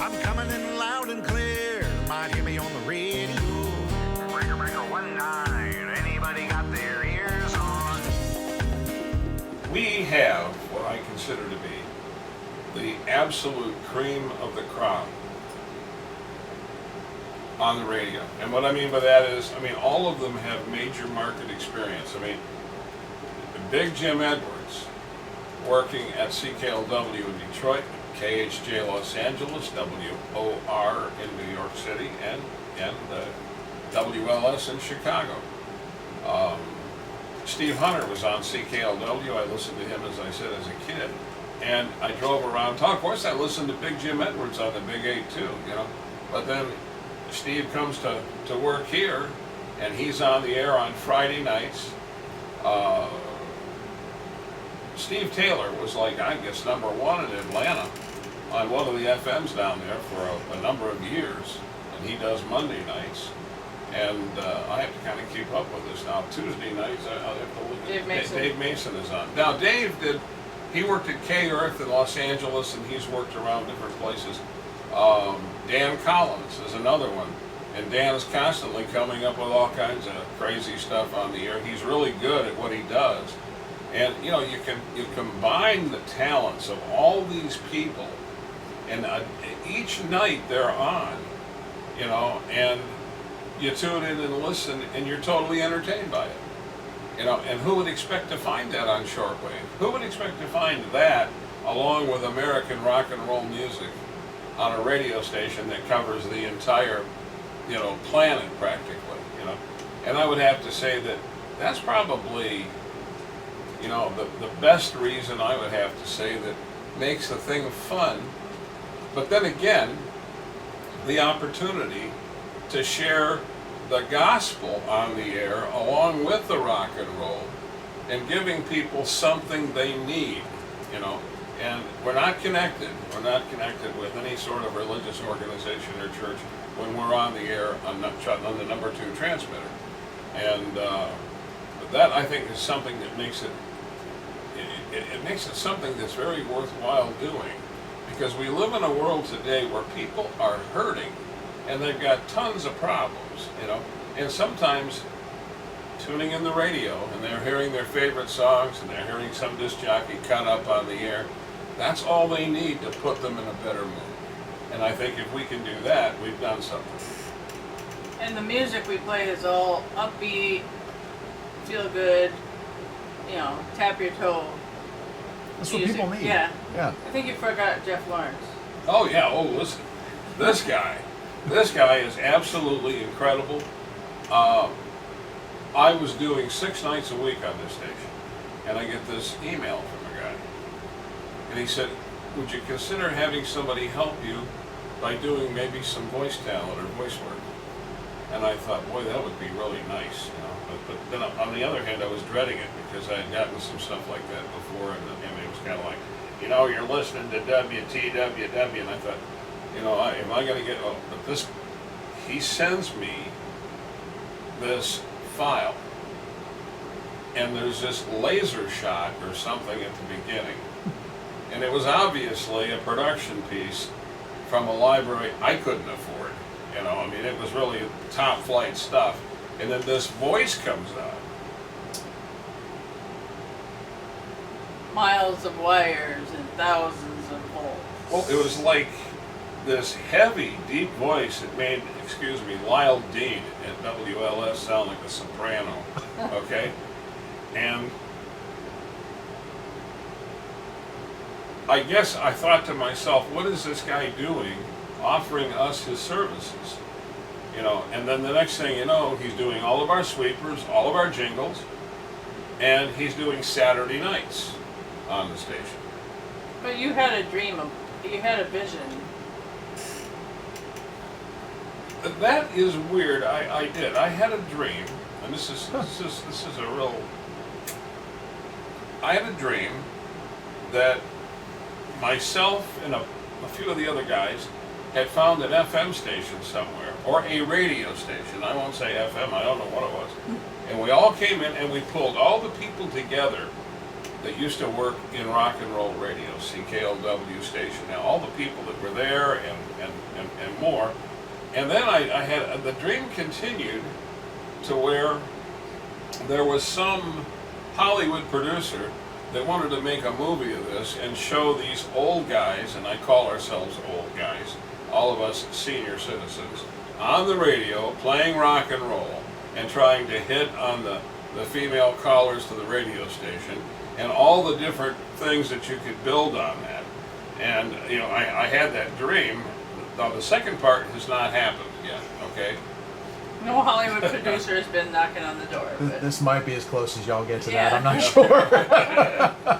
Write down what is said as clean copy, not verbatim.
I'm coming in loud and clear. Might hear me on the radio. Breaker, breaker, 19. Anybody got their ears on? We have what I consider to be the absolute cream of the crop on the radio. And what I mean by that is, all of them have major market experience. Big Jim Edwards, working at CKLW in Detroit, KHJ Los Angeles, WOR in New York City, and WLS in Chicago. Steve Hunter was on CKLW. I listened to him, as I said, as a kid. And I drove around town. Of course, I listened to Big Jim Edwards on the Big 8 too, But then Steve comes to work here, and he's on the air on Friday nights. Steve Taylor was like, I guess, #1 in Atlanta on one of the FMs down there for a number of years. And he does Monday nights. And I have to kind of keep up with this now. Tuesday nights, I'll have to look at Dave Mason. Dave Mason is on. Now, Dave he worked at K-Earth in Los Angeles, and he's worked around different places. Dan Collins is another one. And Dan is constantly coming up with all kinds of crazy stuff on the air. He's really good at what he does. And, you combine the talents of all these people, and each night they're on, and you tune in and listen, and you're totally entertained by it. And who would expect to find that on shortwave? Who would expect to find that along with American rock and roll music on a radio station that covers the entire, planet practically, And I would have to say that that's probably, the best reason, I would have to say, that makes the thing fun. But then again, the opportunity to share the gospel on the air along with the rock and roll, and giving people something they need, and we're not connected with any sort of religious organization or church when we're on the air on the #2 transmitter. And that, I think, is something that makes it something that's very worthwhile doing, because we live in a world today where people are hurting and they've got tons of problems, and sometimes tuning in the radio and they're hearing their favorite songs and they're hearing some disc jockey cut up on the air. That's all they need to put them in a better mood. And I think if we can do that, we've done something. And the music we play is all upbeat, feel good, tap your toe. That's music. what people need. Yeah. Yeah. I think you forgot Jeff Lawrence. Oh yeah, listen, this guy is absolutely incredible. I was doing 6 nights a week on this station, and I get this email from a guy, and he said, would you consider having somebody help you by doing maybe some voice talent or voice work? And I thought, boy, that would be really nice, But then on the other hand, I was dreading it, because I had gotten some stuff like that before, and it was kind of like, you're listening to WTWW, and I thought, am I going to get? Oh, but this, he sends me this file, and there's this laser shot or something at the beginning, and it was obviously a production piece from a library I couldn't afford. It was really top flight stuff. And then this voice comes out. Miles of wires and thousands of volts. Well, it was like this heavy, deep voice that made, Lyle Dean at WLS sound like a soprano. Okay? And I guess I thought to myself, what is this guy doing, offering us his services? And then the next thing you know, he's doing all of our sweepers, all of our jingles, and he's doing Saturday nights on the station. But you had a dream, you had a vision. That is weird. I did. I had a dream, and this is a real. I had a dream that myself and a few of the other guys had found an FM station somewhere, or a radio station. I won't say FM, I don't know what it was. And we all came in and we pulled all the people together that used to work in rock and roll radio, CKLW station. Now, all the people that were there and more. And then I had, the dream continued to where there was some Hollywood producer that wanted to make a movie of this and show these old guys, and I call ourselves old guys, all of us senior citizens, on the radio playing rock and roll and trying to hit on the female callers to the radio station and all the different things that you could build on that. And, you know, I had that dream. Now, the second part has not happened yet, okay? No Hollywood producer has been knocking on the door. But This might be as close as y'all get to Yeah. that. I'm not sure.